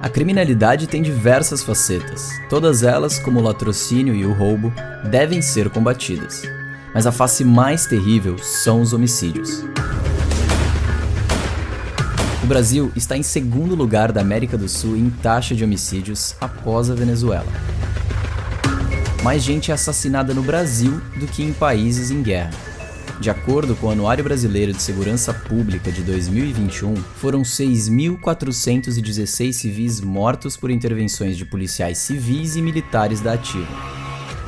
A criminalidade tem diversas facetas. Todas elas, como o latrocínio e o roubo, devem ser combatidas. Mas a face mais terrível são os homicídios. O Brasil está em segundo lugar da América do Sul em taxa de homicídios após a Venezuela. Mais gente é assassinada no Brasil do que em países em guerra. De acordo com o Anuário Brasileiro de Segurança Pública de 2021, foram 6.416 civis mortos por intervenções de policiais civis e militares da ativa,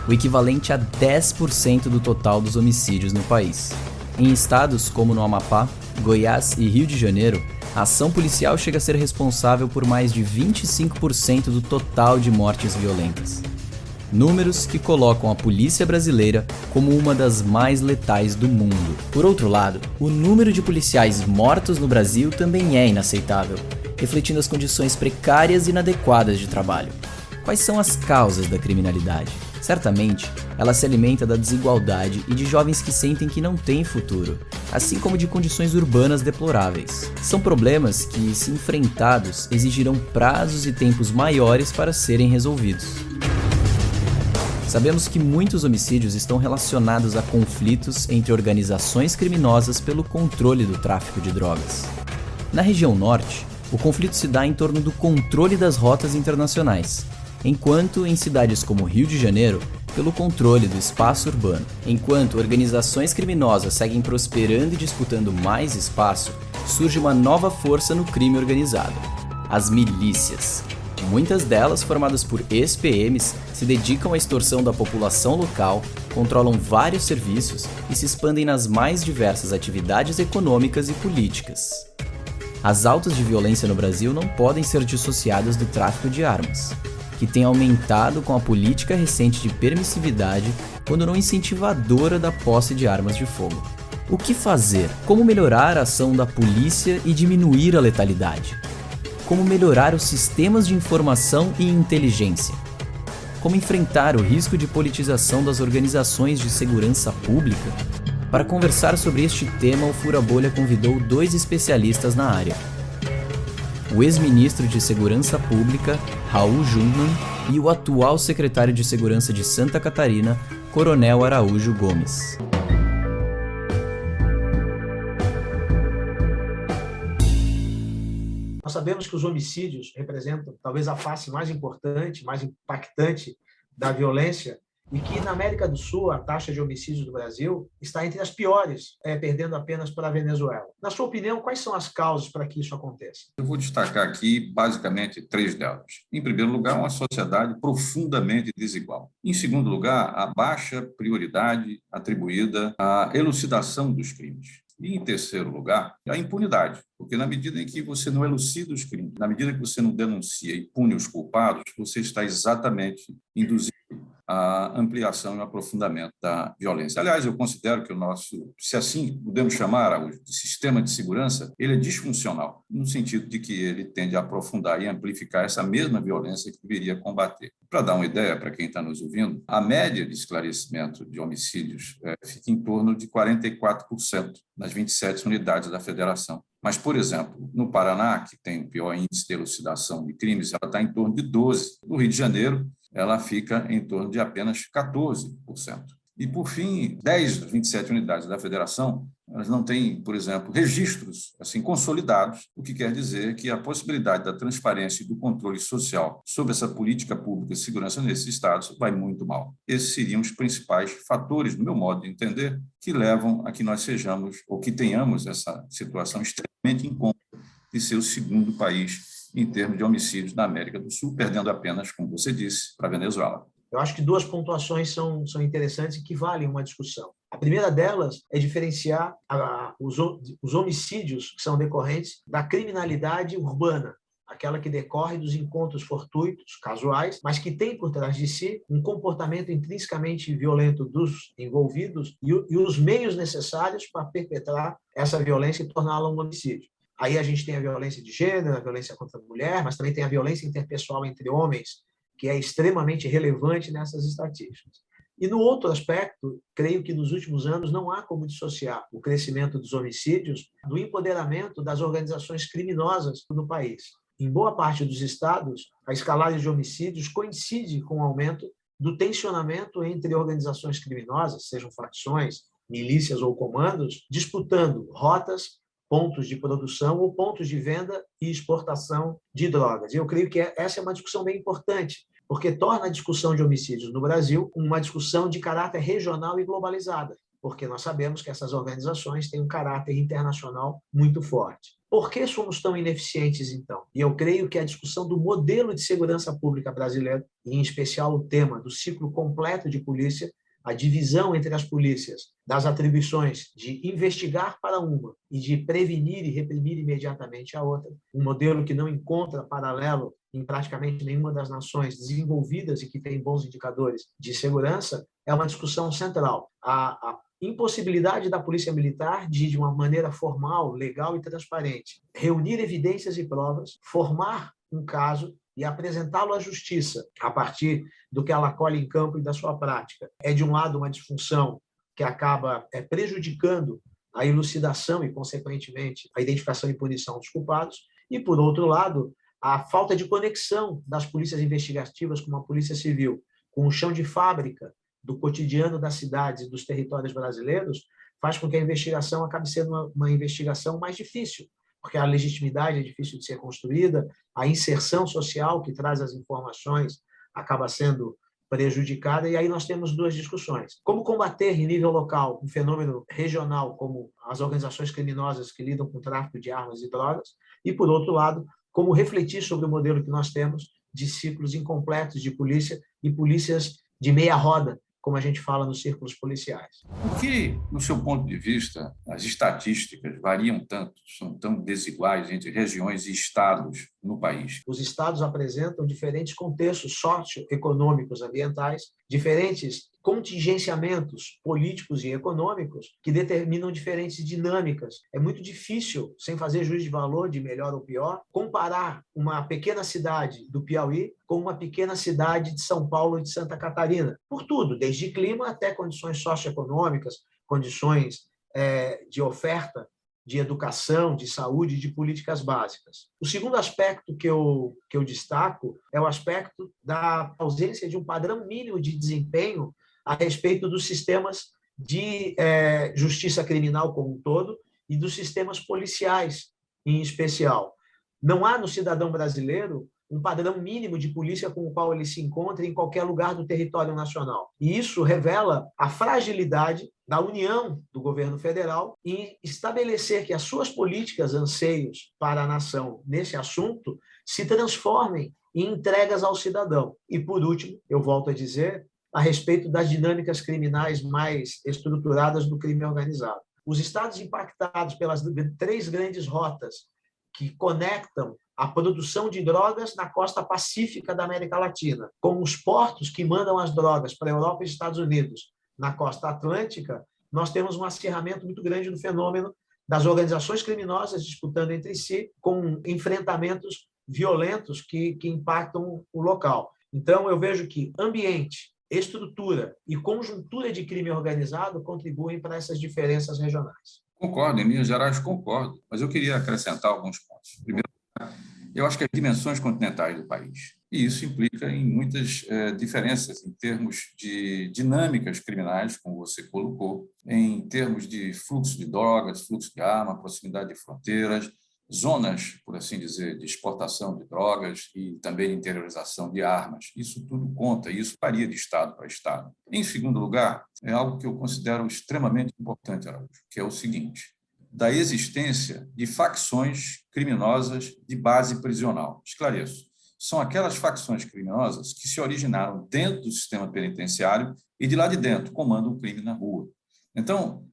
o equivalente a 10% do total dos homicídios no país. Em estados como no Amapá, Goiás e Rio de Janeiro, a ação policial chega a ser responsável por mais de 25% do total de mortes violentas. Números que colocam a polícia brasileira como uma das mais letais do mundo. Por outro lado, o número de policiais mortos no Brasil também é inaceitável, refletindo as condições precárias e inadequadas de trabalho. Quais são as causas da criminalidade? Certamente, ela se alimenta da desigualdade e de jovens que sentem que não têm futuro, assim como de condições urbanas deploráveis. São problemas que, se enfrentados, exigirão prazos e tempos maiores para serem resolvidos. Sabemos que muitos homicídios estão relacionados a conflitos entre organizações criminosas pelo controle do tráfico de drogas. Na região norte, o conflito se dá em torno do controle das rotas internacionais, enquanto em cidades como Rio de Janeiro, pelo controle do espaço urbano. Enquanto organizações criminosas seguem prosperando e disputando mais espaço, surge uma nova força no crime organizado: as milícias. Muitas delas, formadas por ex-PMs, se dedicam à extorsão da população local, controlam vários serviços e se expandem nas mais diversas atividades econômicas e políticas. As altas de violência no Brasil não podem ser dissociadas do tráfico de armas, que tem aumentado com a política recente de permissividade, quando não incentivadora da posse de armas de fogo. O que fazer? Como melhorar a ação da polícia e diminuir a letalidade? Como melhorar os sistemas de informação e inteligência? Como enfrentar o risco de politização das organizações de segurança pública? Para conversar sobre este tema, o Fura Bolha convidou 2 especialistas na área: o ex-ministro de Segurança Pública, Raul Jungmann, e o atual secretário de Segurança de Santa Catarina, Coronel Araújo Gomes. Nós sabemos que os homicídios representam talvez a face mais importante, mais impactante da violência, e que na América do Sul a taxa de homicídios do Brasil está entre as piores, perdendo apenas para a Venezuela. Na sua opinião, quais são as causas para que isso aconteça? Eu vou destacar aqui basicamente 3 delas. Em primeiro lugar, uma sociedade profundamente desigual. Em segundo lugar, a baixa prioridade atribuída à elucidação dos crimes. E, em terceiro lugar, a impunidade, porque na medida em que você não elucida os crimes, na medida que você não denuncia e pune os culpados, você está exatamente induzindo a ampliação e o aprofundamento da violência. Aliás, eu considero que o nosso, se assim podemos chamar, o sistema de segurança, ele é disfuncional, no sentido de que ele tende a aprofundar e amplificar essa mesma violência que deveria combater. Para dar uma ideia para quem está nos ouvindo, a média de esclarecimento de homicídios fica em torno de 44% nas 27 unidades da federação. Mas, por exemplo, no Paraná, que tem o pior índice de elucidação de crimes, ela está em torno de 12%. No Rio de Janeiro, ela fica em torno de apenas 14%. E, por fim, 10 das 27 unidades da federação, elas não têm, por exemplo, registros assim consolidados, o que quer dizer que a possibilidade da transparência e do controle social sobre essa política pública de segurança nesses estados vai muito mal. Esses seriam os principais fatores, no meu modo de entender, que levam a que nós sejamos, ou que tenhamos essa situação extremamente incômoda de ser o segundo país em termos de homicídios na América do Sul, perdendo apenas, como você disse, para a Venezuela. Eu acho que 2 pontuações são interessantes e que valem uma discussão. A primeira delas é diferenciar os homicídios que são decorrentes da criminalidade urbana, aquela que decorre dos encontros fortuitos, casuais, mas que tem por trás de si um comportamento intrinsecamente violento dos envolvidos e os meios necessários para perpetrar essa violência e torná-la um homicídio. Aí a gente tem a violência de gênero, a violência contra a mulher, mas também tem a violência interpessoal entre homens, que é extremamente relevante nessas estatísticas. E no outro aspecto, creio que nos últimos anos não há como dissociar o crescimento dos homicídios do empoderamento das organizações criminosas no país. em boa parte dos estados, a escalada de homicídios coincide com o aumento do tensionamento entre organizações criminosas, sejam facções, milícias ou comandos, disputando rotas, pontos de produção ou pontos de venda e exportação de drogas. E eu creio que essa é uma discussão bem importante, porque torna a discussão de homicídios no Brasil uma discussão de caráter regional e globalizada, porque nós sabemos que essas organizações têm um caráter internacional muito forte. Por que somos tão ineficientes, então? E eu creio que a discussão do modelo de segurança pública brasileiro, e em especial o tema do ciclo completo de polícia, a divisão entre as polícias das atribuições de investigar para uma e de prevenir e reprimir imediatamente a outra, um modelo que não encontra paralelo em praticamente nenhuma das nações desenvolvidas e que tem bons indicadores de segurança, é uma discussão central. A impossibilidade da Polícia Militar de uma maneira formal, legal e transparente, reunir evidências e provas, formar um caso e apresentá-lo à justiça a partir do que ela colhe em campo e da sua prática. É, de um lado, uma disfunção que acaba prejudicando a elucidação e, consequentemente, a identificação e punição dos culpados, e, por outro lado, a falta de conexão das polícias investigativas com a polícia civil, com o chão de fábrica do cotidiano das cidades e dos territórios brasileiros, faz com que a investigação acabe sendo uma investigação mais difícil, porque a legitimidade é difícil de ser construída, a inserção social que traz as informações acaba sendo prejudicada, e aí nós temos duas discussões. Como combater em nível local um fenômeno regional como as organizações criminosas que lidam com o tráfico de armas e drogas, e, por outro lado, como refletir sobre o modelo que nós temos de ciclos incompletos de polícia e polícias de meia roda, como a gente fala nos círculos policiais. Por que, no seu ponto de vista, as estatísticas variam tanto, são tão desiguais entre regiões e estados no país? Os estados apresentam diferentes contextos socioeconômicos, ambientais, diferentes contingenciamentos políticos e econômicos que determinam diferentes dinâmicas. É muito difícil, sem fazer juízo de valor de melhor ou pior, comparar uma pequena cidade do Piauí com uma pequena cidade de São Paulo ou de Santa Catarina. Por tudo, desde clima até condições socioeconômicas, condições de oferta de educação, de saúde, de políticas básicas. O segundo aspecto que eu destaco é o aspecto da ausência de um padrão mínimo de desempenho a respeito dos sistemas de justiça criminal como um todo e dos sistemas policiais em especial. Não há no cidadão brasileiro um padrão mínimo de polícia com o qual ele se encontra em qualquer lugar do território nacional. E isso revela a fragilidade da união do governo federal em estabelecer que as suas políticas, anseios para a nação nesse assunto se transformem em entregas ao cidadão. E, por último, eu volto a dizer, a respeito das dinâmicas criminais mais estruturadas do crime organizado. Os estados impactados pelas 3 grandes rotas que conectam a produção de drogas na costa pacífica da América Latina, com os portos que mandam as drogas para a Europa e Estados Unidos na costa atlântica, nós temos um acirramento muito grande do fenômeno das organizações criminosas disputando entre si, com enfrentamentos violentos que impactam o local. Então, eu vejo que ambiente, estrutura e conjuntura de crime organizado contribuem para essas diferenças regionais. Concordo, em linhas gerais concordo, mas eu queria acrescentar alguns pontos. Primeiro, eu acho que as dimensões continentais do país, e isso implica em muitas diferenças em termos de dinâmicas criminais, como você colocou, em termos de fluxo de drogas, fluxo de arma, proximidade de fronteiras, zonas, por assim dizer, de exportação de drogas e também de interiorização de armas. Isso tudo conta, e isso varia de estado para estado. Em segundo lugar, é algo que eu considero extremamente importante, Araújo, que é o seguinte: da existência de facções criminosas de base prisional. Esclareço. São aquelas facções criminosas que se originaram dentro do sistema penitenciário e de lá de dentro comandam o crime na rua. Então,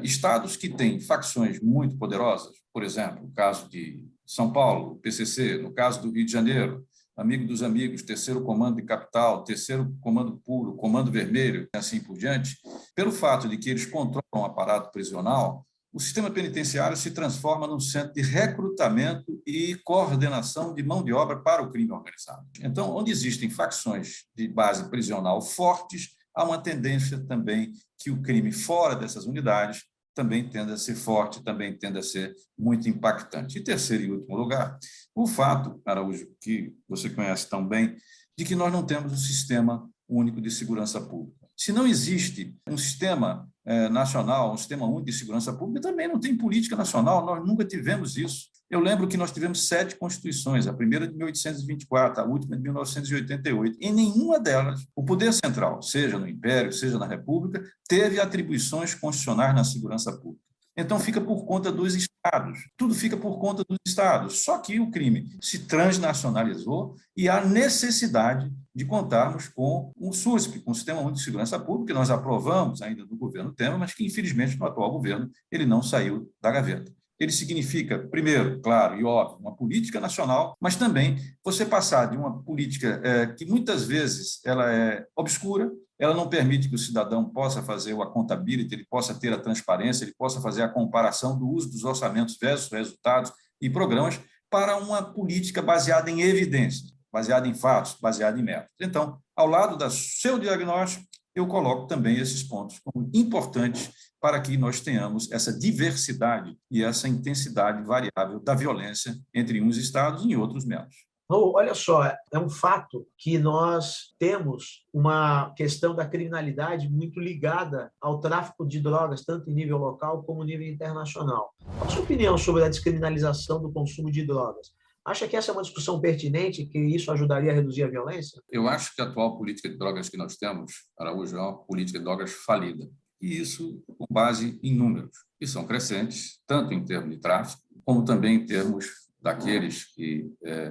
estados que têm facções muito poderosas, por exemplo, o caso de São Paulo, o PCC, no caso do Rio de Janeiro, Amigo dos Amigos, Terceiro Comando de Capital, Terceiro Comando Puro, Comando Vermelho, e assim por diante, pelo fato de que eles controlam o aparato prisional, o sistema penitenciário se transforma num centro de recrutamento e coordenação de mão de obra para o crime organizado. Então, onde existem facções de base prisional fortes, há uma tendência também que o crime fora dessas unidades também tende a ser forte, também tende a ser muito impactante. E terceiro e último lugar, o fato, Araújo, que você conhece tão bem, de que nós não temos um sistema único de segurança pública. Se não existe um sistema nacional, um sistema único de segurança pública, também não tem política nacional, nós nunca tivemos isso. Eu lembro que nós tivemos 7 constituições, a primeira de 1824, a última de 1988. Em nenhuma delas, o poder central, seja no Império, seja na República, teve atribuições constitucionais na segurança pública. Então, fica por conta dos estados. Tudo fica por conta dos estados. Só que o crime se transnacionalizou e há necessidade de contarmos com um SUSP, com o Sistema Único de Segurança Pública, que nós aprovamos ainda no governo Temer, mas que, infelizmente, no atual governo, ele não saiu da gaveta. Ele significa, primeiro, claro e óbvio, uma política nacional, mas também você passar de uma política que muitas vezes ela é obscura, ela não permite que o cidadão possa fazer o accountability, ele possa ter a transparência, ele possa fazer a comparação do uso dos orçamentos versus resultados e programas para uma política baseada em evidências, baseada em fatos, baseada em métodos. Então, ao lado do seu diagnóstico, eu coloco também esses pontos como importantes para que nós tenhamos essa diversidade e essa intensidade variável da violência entre uns estados e outros menos. Olha só, é um fato que nós temos uma questão da criminalidade muito ligada ao tráfico de drogas, tanto em nível local como em nível internacional. Qual a sua opinião sobre a descriminalização do consumo de drogas? Acha que essa é uma discussão pertinente, que isso ajudaria a reduzir a violência? Eu acho que a atual política de drogas que nós temos, Araújo, é uma política de drogas falida. E isso com base em números, que são crescentes, tanto em termos de tráfico, como também em termos daqueles que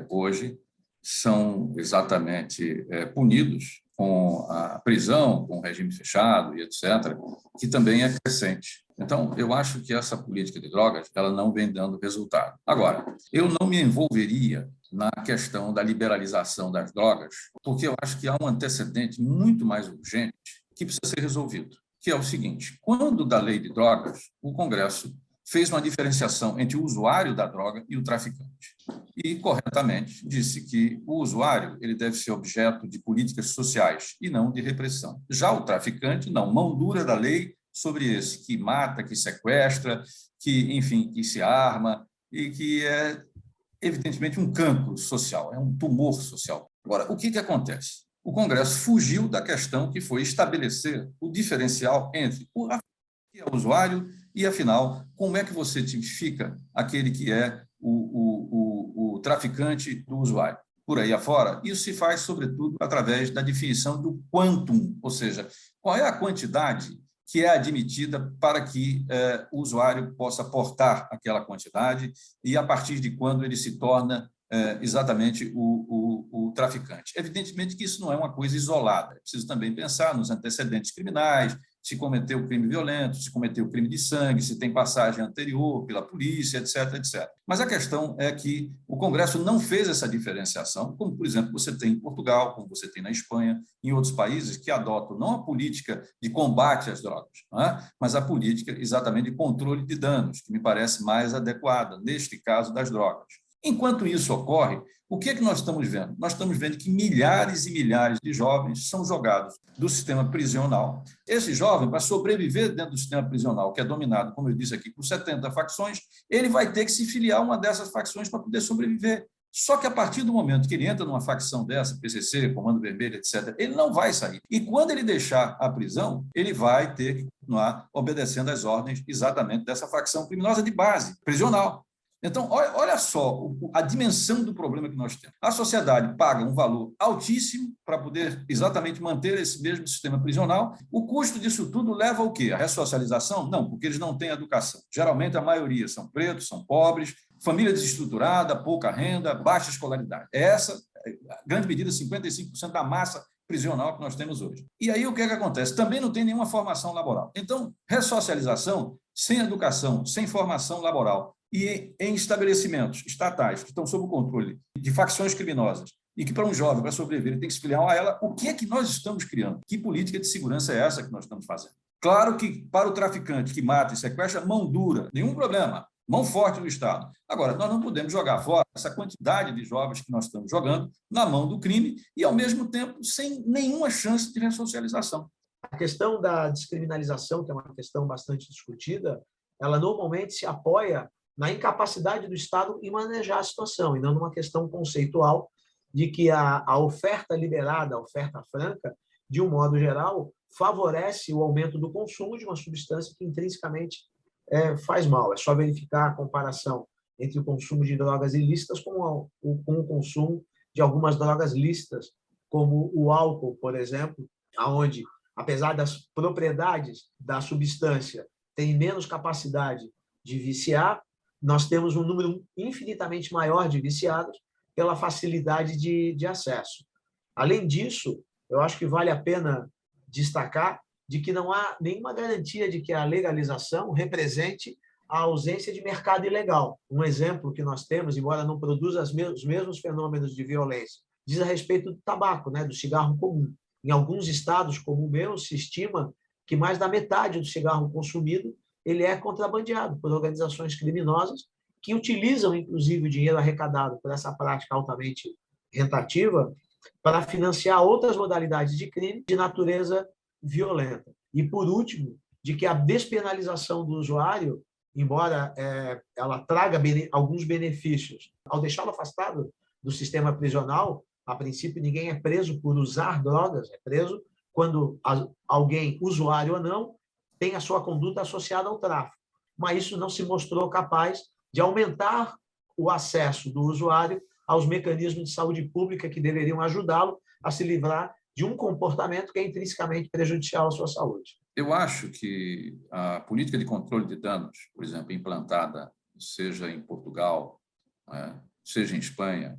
hoje são exatamente punidos com a prisão, com o regime fechado e etc., que também é crescente. Então, eu acho que essa política de drogas ela não vem dando resultado. Agora, eu não me envolveria na questão da liberalização das drogas, porque eu acho que há um antecedente muito mais urgente que precisa ser resolvido, que é o seguinte: quando da lei de drogas, o Congresso fez uma diferenciação entre o usuário da droga e o traficante. E, corretamente, disse que o usuário ele deve ser objeto de políticas sociais e não de repressão. Já o traficante, não, mão dura da lei sobre esse que mata, que sequestra, que, enfim, que se arma e que é, evidentemente, um cancro social, é um tumor social. Agora, o que acontece? O Congresso fugiu da questão que foi estabelecer o diferencial entre o que é o usuário e, afinal, como é que você tipifica aquele que é o traficante do usuário. Por aí afora, isso se faz, sobretudo, através da definição do quantum, ou seja, qual é a quantidade que é admitida para que o usuário possa portar aquela quantidade e a partir de quando ele se torna exatamente o traficante. Evidentemente que isso não é uma coisa isolada, é preciso também pensar nos antecedentes criminais, se cometeu crime violento, se cometeu crime de sangue, se tem passagem anterior pela polícia, etc., etc. Mas a questão é que o Congresso não fez essa diferenciação, como, por exemplo, você tem em Portugal, como você tem na Espanha, em outros países que adotam não a política de combate às drogas, mas a política exatamente de controle de danos, que me parece mais adequada, neste caso das drogas. Enquanto isso ocorre, o que é que nós estamos vendo? Nós estamos vendo que milhares e milhares de jovens são jogados do sistema prisional. Esse jovem, para sobreviver dentro do sistema prisional, que é dominado, como eu disse aqui, por 70 facções, ele vai ter que se filiar a uma dessas facções para poder sobreviver. Só que a partir do momento que ele entra numa facção dessa, PCC, Comando Vermelho, etc., ele não vai sair. E quando ele deixar a prisão, ele vai ter que continuar obedecendo às ordens exatamente dessa facção criminosa de base, prisional. Então, olha só a dimensão do problema que nós temos. A sociedade paga um valor altíssimo para poder exatamente manter esse mesmo sistema prisional. O custo disso tudo leva ao quê? A ressocialização? Não, porque eles não têm educação. Geralmente, a maioria são pretos, são pobres, família desestruturada, pouca renda, baixa escolaridade. Essa, a grande medida, 55% da massa prisional que nós temos hoje. E aí, o que é que acontece? Também não tem nenhuma formação laboral. Então, ressocialização sem educação, sem formação laboral, e em estabelecimentos estatais que estão sob o controle de facções criminosas e que, para um jovem, para sobreviver, ele tem que se filiar a ela, o que é que nós estamos criando? Que política de segurança é essa que nós estamos fazendo? Claro que, para o traficante que mata e sequestra, mão dura, nenhum problema, mão forte do Estado. Agora, nós não podemos jogar fora essa quantidade de jovens que nós estamos jogando na mão do crime e, ao mesmo tempo, sem nenhuma chance de ressocialização. A questão da descriminalização, que é uma questão bastante discutida, ela normalmente se apoia na incapacidade do Estado em manejar a situação, e não numa questão conceitual de que a oferta liberada, a oferta franca, de um modo geral, favorece o aumento do consumo de uma substância que intrinsecamente faz mal. É só verificar a comparação entre o consumo de drogas ilícitas com o consumo de algumas drogas lícitas, como o álcool, por exemplo, onde, apesar das propriedades da substância, tem menos capacidade de viciar, nós temos um número infinitamente maior de viciados pela facilidade de acesso. Além disso, eu acho que vale a pena destacar de que não há nenhuma garantia de que a legalização represente a ausência de mercado ilegal. Um exemplo que nós temos, embora não produza os mesmos fenômenos de violência, diz a respeito do tabaco, do cigarro comum. Em alguns estados, como o meu, se estima que mais da metade do cigarro consumido ele é contrabandeado por organizações criminosas que utilizam, inclusive, o dinheiro arrecadado por essa prática altamente rentativa para financiar outras modalidades de crime de natureza violenta. E, por último, de que a despenalização do usuário, embora ela traga alguns benefícios, ao deixá-lo afastado do sistema prisional, a princípio ninguém é preso por usar drogas, é preso quando alguém, usuário ou não, tem a sua conduta associada ao tráfico. Mas isso não se mostrou capaz de aumentar o acesso do usuário aos mecanismos de saúde pública que deveriam ajudá-lo a se livrar de um comportamento que é intrinsecamente prejudicial à sua saúde. Eu acho que a política de controle de danos, por exemplo, implantada, seja em Portugal, seja em Espanha,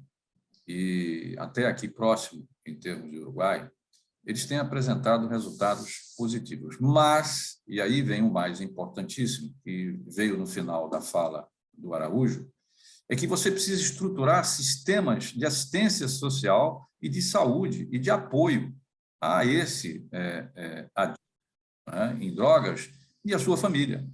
e até aqui próximo, em termos de Uruguai, eles têm apresentado resultados positivos. Mas, e aí vem o mais importantíssimo, que veio no final da fala do Araújo, é que você precisa estruturar sistemas de assistência social e de saúde e de apoio a esse em drogas e a sua família.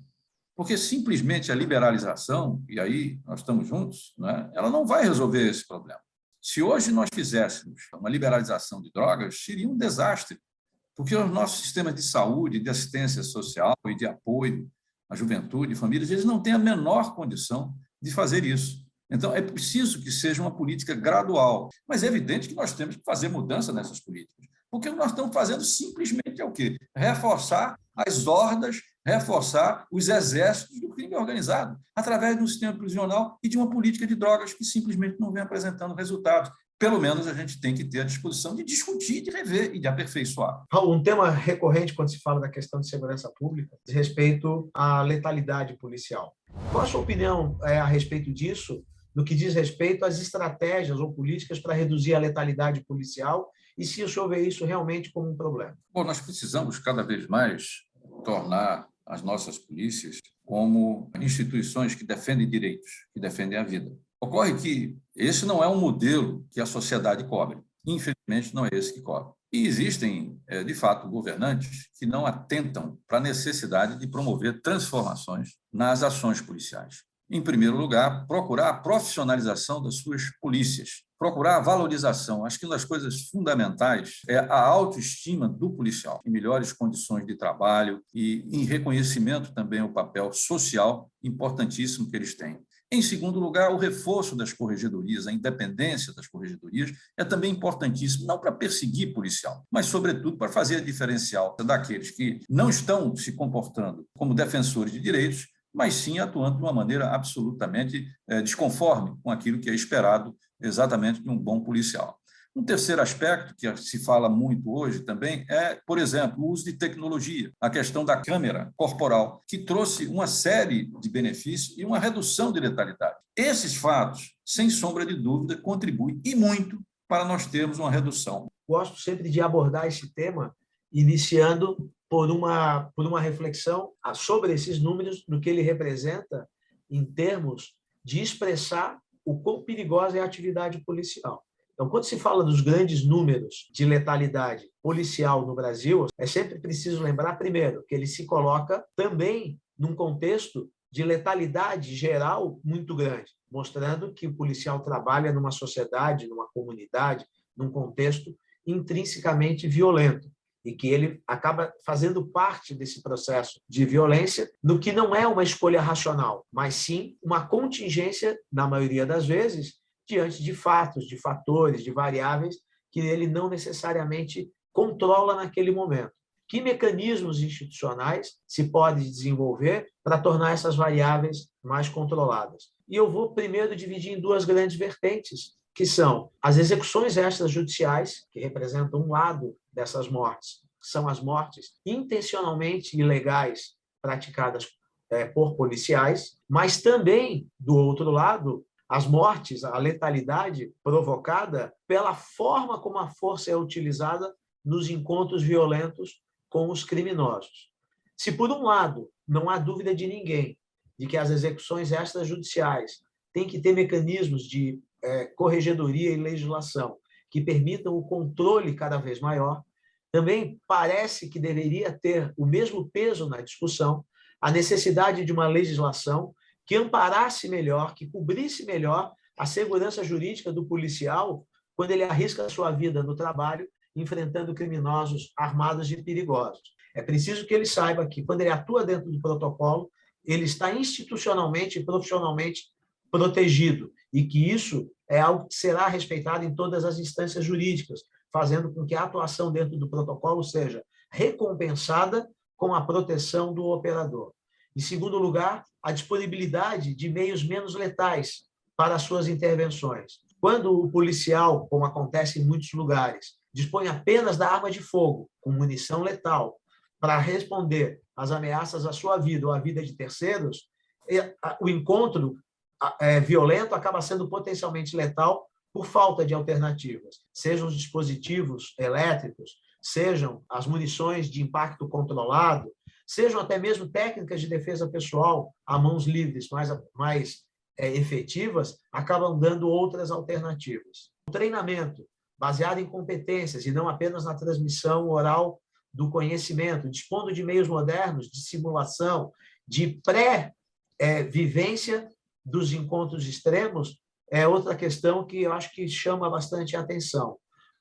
Porque simplesmente a liberalização, e aí nós estamos juntos, ela não vai resolver esse problema. Se hoje nós fizéssemos uma liberalização de drogas, seria um desastre, porque os nossos sistemas de saúde, de assistência social e de apoio à juventude e famílias, eles não têm a menor condição de fazer isso. Então, é preciso que seja uma política gradual, mas é evidente que nós temos que fazer mudança nessas políticas, porque o que nós estamos fazendo simplesmente é o quê? Reforçar as hordas, reforçar os exércitos do crime organizado, através do sistema prisional e de uma política de drogas que simplesmente não vem apresentando resultados. Pelo menos a gente tem que ter a disposição de discutir, de rever e de aperfeiçoar. Raul, um tema recorrente quando se fala da questão de segurança pública diz respeito à letalidade policial. Qual a sua opinião a respeito disso, no que diz respeito às estratégias ou políticas para reduzir a letalidade policial e se o senhor vê isso realmente como um problema? Bom, nós precisamos cada vez mais tornar as nossas polícias como instituições que defendem direitos, que defendem a vida. Ocorre que esse não é um modelo que a sociedade cobre. Infelizmente, não é esse que cobre. E existem, de fato, governantes que não atentam para a necessidade de promover transformações nas ações policiais. Em primeiro lugar, procurar a profissionalização das suas polícias, procurar a valorização. Acho que uma das coisas fundamentais é a autoestima do policial, em melhores condições de trabalho e em reconhecimento também ao papel social importantíssimo que eles têm. Em segundo lugar, o reforço das corregedorias, a independência das corregedorias é também importantíssimo, não para perseguir policial, mas, sobretudo, para fazer a diferencial daqueles que não estão se comportando como defensores de direitos, mas sim atuando de uma maneira absolutamente desconforme com aquilo que é esperado exatamente de um bom policial. Um terceiro aspecto que se fala muito hoje também é, por exemplo, o uso de tecnologia, a questão da câmera corporal, que trouxe uma série de benefícios e uma redução de letalidade. Esses fatos, sem sombra de dúvida, contribuem e muito para nós termos uma redução. Gosto sempre de abordar esse tema iniciando por uma reflexão sobre esses números, do que ele representa em termos de expressar o quão perigosa é a atividade policial. Então, quando se fala dos grandes números de letalidade policial no Brasil, é sempre preciso lembrar, primeiro, que ele se coloca também num contexto de letalidade geral muito grande, mostrando que o policial trabalha numa sociedade, numa comunidade, num contexto intrinsecamente violento. e que ele acaba fazendo parte desse processo de violência, no que não é uma escolha racional, mas sim uma contingência, na maioria das vezes, diante de fatos, de fatores, de variáveis que ele não necessariamente controla naquele momento. Que mecanismos institucionais se pode desenvolver para tornar essas variáveis mais controladas? E eu vou primeiro dividir em duas grandes vertentes, que são as execuções extrajudiciais, que representam um lado dessas mortes, que são as mortes intencionalmente ilegais praticadas por policiais, mas também, do outro lado, as mortes, a letalidade provocada pela forma como a força é utilizada nos encontros violentos com os criminosos. Se, por um lado, não há dúvida de ninguém de que as execuções extrajudiciais têm que ter mecanismos de corregedoria e legislação que permitam o controle cada vez maior, também parece que deveria ter o mesmo peso na discussão a necessidade de uma legislação que amparasse melhor, que cobrisse melhor a segurança jurídica do policial quando ele arrisca a sua vida no trabalho enfrentando criminosos armados e perigosos. É preciso que ele saiba que, quando ele atua dentro do protocolo, ele está institucionalmente e profissionalmente protegido e que isso é algo que será respeitado em todas as instâncias jurídicas, fazendo com que a atuação dentro do protocolo seja recompensada com a proteção do operador. Em segundo lugar, a disponibilidade de meios menos letais para as suas intervenções. Quando o policial, como acontece em muitos lugares, dispõe apenas da arma de fogo, com munição letal, para responder às ameaças à sua vida ou à vida de terceiros, o encontro violento acaba sendo potencialmente letal por falta de alternativas, sejam os dispositivos elétricos, sejam as munições de impacto controlado, sejam até mesmo técnicas de defesa pessoal a mãos livres mais efetivas, acabam dando outras alternativas. O treinamento, baseado em competências e não apenas na transmissão oral do conhecimento, dispondo de meios modernos de simulação, de pré-vivência dos encontros extremos, é outra questão que eu acho que chama bastante a atenção.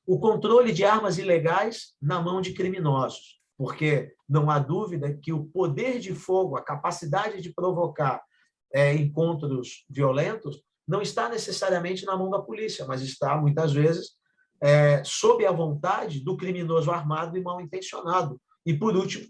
O controle de armas ilegais na mão de criminosos, porque não há dúvida que o poder de fogo, a capacidade de provocar encontros violentos, não está necessariamente na mão da polícia, mas está, muitas vezes, sob a vontade do criminoso armado e mal-intencionado. E, por último,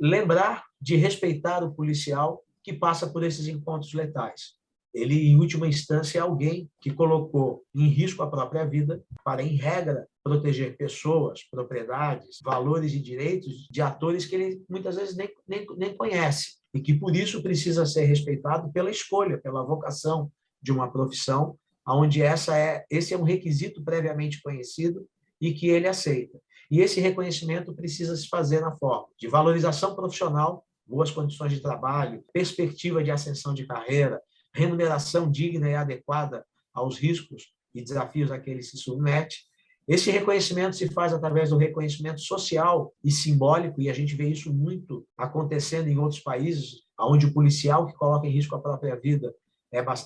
lembrar de respeitar o policial que passa por esses encontros letais. Ele, em última instância, é alguém que colocou em risco a própria vida para, em regra, proteger pessoas, propriedades, valores e direitos de atores que ele, muitas vezes, nem conhece e que, por isso, precisa ser respeitado pela escolha, pela vocação de uma profissão, onde esse é um requisito previamente conhecido e que ele aceita. E esse reconhecimento precisa se fazer na forma de valorização profissional, boas condições de trabalho, perspectiva de ascensão de carreira, remuneração digna e adequada aos riscos e desafios a que ele se submete. Esse reconhecimento se faz através do reconhecimento social e simbólico, e a gente vê isso muito acontecendo em outros países, onde o policial que coloca em risco a própria vida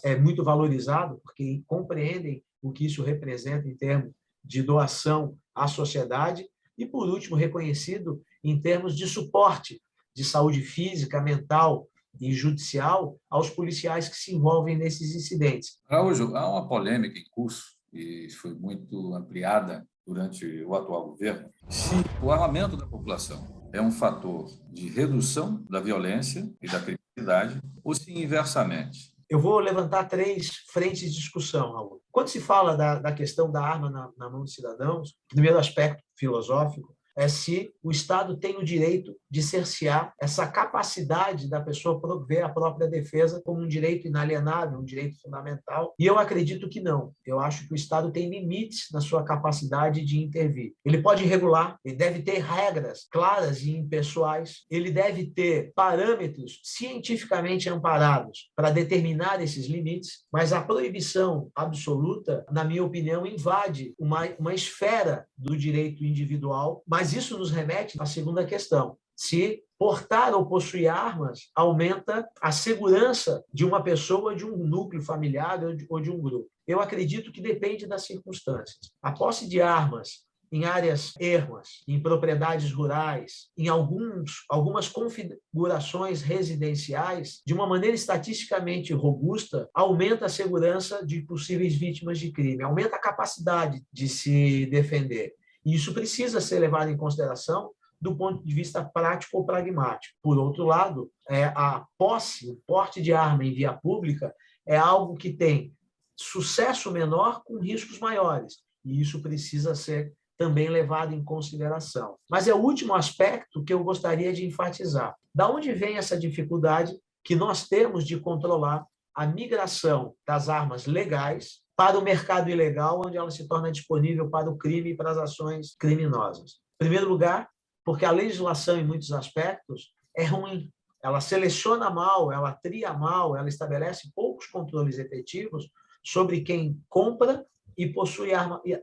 é muito valorizado, porque compreendem o que isso representa em termos de doação à sociedade, e, por último, reconhecido em termos de suporte de saúde física, mental e judicial aos policiais que se envolvem nesses incidentes. Araújo, há uma polêmica em curso, e foi muito ampliada durante o atual governo, se o armamento da população é um fator de redução da violência e da criminalidade, ou se inversamente. Eu vou levantar 3 frentes de discussão, Raul. Quando se fala da questão da arma na mão dos cidadãos, o primeiro aspecto filosófico é se o Estado tem o direito de cercear essa capacidade da pessoa prover a própria defesa como um direito inalienável, um direito fundamental. E eu acredito que não. Eu acho que o Estado tem limites na sua capacidade de intervir. Ele pode regular, ele deve ter regras claras e impessoais, ele deve ter parâmetros cientificamente amparados para determinar esses limites, mas a proibição absoluta, na minha opinião, invade uma esfera do direito individual, mas isso nos remete à segunda questão. Se portar ou possuir armas aumenta a segurança de uma pessoa, de um núcleo familiar ou de um grupo. Eu acredito que depende das circunstâncias. A posse de armas em áreas ermas, em propriedades rurais, em algumas configurações residenciais, de uma maneira estatisticamente robusta, aumenta a segurança de possíveis vítimas de crime, aumenta a capacidade de se defender. E isso precisa ser levado em consideração do ponto de vista prático ou pragmático. Por outro lado, a posse, o porte de arma em via pública é algo que tem sucesso menor com riscos maiores, e isso precisa ser também levado em consideração. Mas é o último aspecto que eu gostaria de enfatizar. Da onde vem essa dificuldade que nós temos de controlar a migração das armas legais para o mercado ilegal, onde ela se torna disponível para o crime e para as ações criminosas? Em primeiro lugar, porque a legislação, em muitos aspectos, é ruim. Ela seleciona mal, ela tria mal, ela estabelece poucos controles efetivos sobre quem compra e possui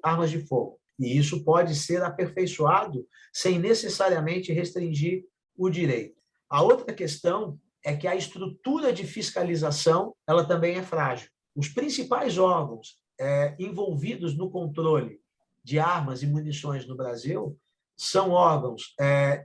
armas de fogo. E isso pode ser aperfeiçoado sem necessariamente restringir o direito. A outra questão é que a estrutura de fiscalização ela também é frágil. Os principais órgãos envolvidos no controle de armas e munições no Brasil são órgãos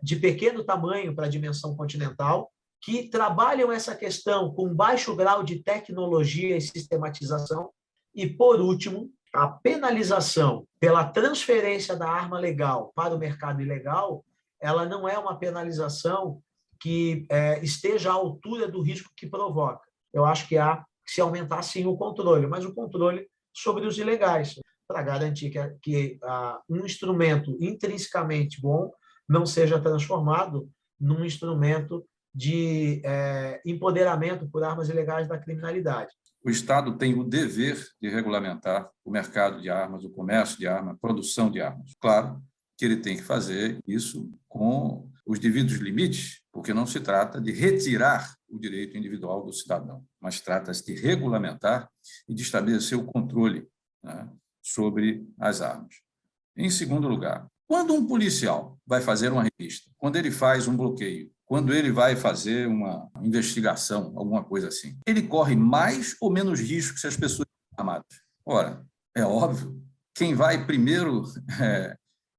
de pequeno tamanho para a dimensão continental, que trabalham essa questão com baixo grau de tecnologia e sistematização. E, por último, a penalização pela transferência da arma legal para o mercado ilegal, ela não é uma penalização que esteja à altura do risco que provoca. Eu acho que há que se aumentar, sim, o controle, mas o controle sobre os ilegais, para garantir que um instrumento intrinsecamente bom não seja transformado num instrumento de empoderamento por armas ilegais da criminalidade. O Estado tem o dever de regulamentar o mercado de armas, o comércio de armas, a produção de armas. Claro que ele tem que fazer isso com os devidos limites, porque não se trata de retirar o direito individual do cidadão, mas trata-se de regulamentar e de estabelecer o controle, né, sobre as armas. Em segundo lugar, quando um policial vai fazer uma revista, quando ele faz um bloqueio, quando ele vai fazer uma investigação, alguma coisa assim, ele corre mais ou menos risco se as pessoas estão armadas? Ora, é óbvio, quem vai primeiro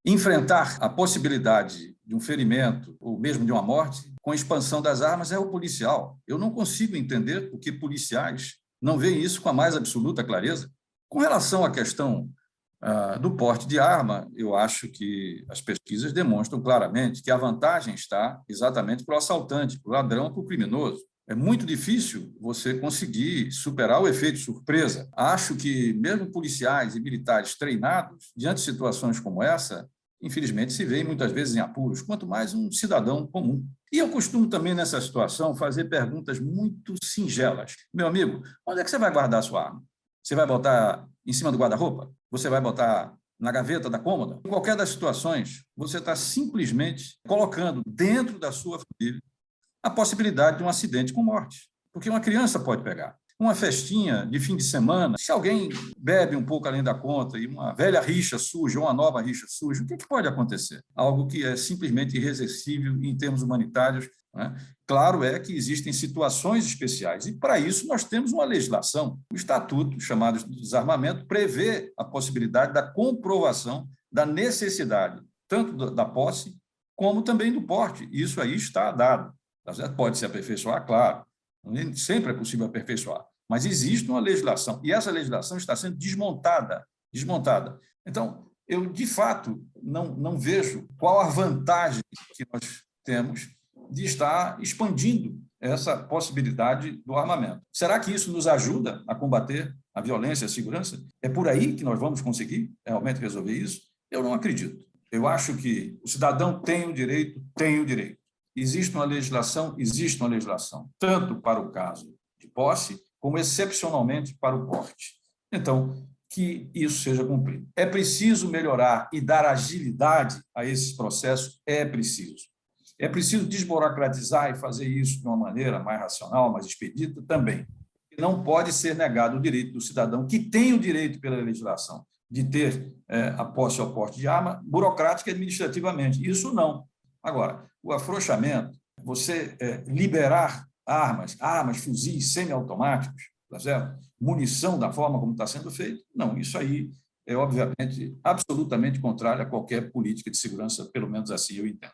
enfrentar a possibilidade de um ferimento ou mesmo de uma morte com a expansão das armas é o policial. Eu não consigo entender por que policiais não veem isso com a mais absoluta clareza. Com relação à questão do porte de arma, eu acho que as pesquisas demonstram claramente que a vantagem está exatamente para o assaltante, para o ladrão, para o criminoso. É muito difícil você conseguir superar o efeito surpresa. Acho que mesmo policiais e militares treinados, diante de situações como essa, infelizmente se veem muitas vezes em apuros, quanto mais um cidadão comum. E eu costumo também, nessa situação, fazer perguntas muito singelas. Meu amigo, onde é que você vai guardar a sua arma? Você vai botar em cima do guarda-roupa? Você vai botar na gaveta da cômoda? Em qualquer das situações, você está simplesmente colocando dentro da sua família a possibilidade de um acidente com morte. Porque uma criança pode pegar. Uma festinha de fim de semana, se alguém bebe um pouco além da conta e uma velha rixa surge ou uma nova rixa surge, o que pode acontecer? Algo que é simplesmente irreversível em termos humanitários, né? Claro é que existem situações especiais e, para isso, nós temos uma legislação. O Estatuto, chamado de Desarmamento, prevê a possibilidade da comprovação da necessidade, tanto da posse como também do porte. Isso aí está dado. Pode se aperfeiçoar, claro. Nem sempre é possível aperfeiçoar, mas existe uma legislação e essa legislação está sendo desmontada. Então, eu, de fato, não vejo qual a vantagem que nós temos de estar expandindo essa possibilidade do armamento. Será que isso nos ajuda a combater a violência e a segurança? É por aí que nós vamos conseguir realmente resolver isso? Eu não acredito. Eu acho que o cidadão tem o direito. Existe uma legislação, tanto para o caso de posse, como excepcionalmente para o porte. Então, que isso seja cumprido. É preciso melhorar e dar agilidade a esses processos? É preciso. É preciso desburocratizar e fazer isso de uma maneira mais racional, mais expedita? Também. Não pode ser negado o direito do cidadão, que tem o direito pela legislação de ter a posse ou porte de arma, burocrática e administrativamente. Isso não. Agora, o afrouxamento, você liberar armas, fuzis semiautomáticos, tá certo? Munição da forma como está sendo feito, não, isso aí é, obviamente, absolutamente contrária a qualquer política de segurança, pelo menos assim eu entendo.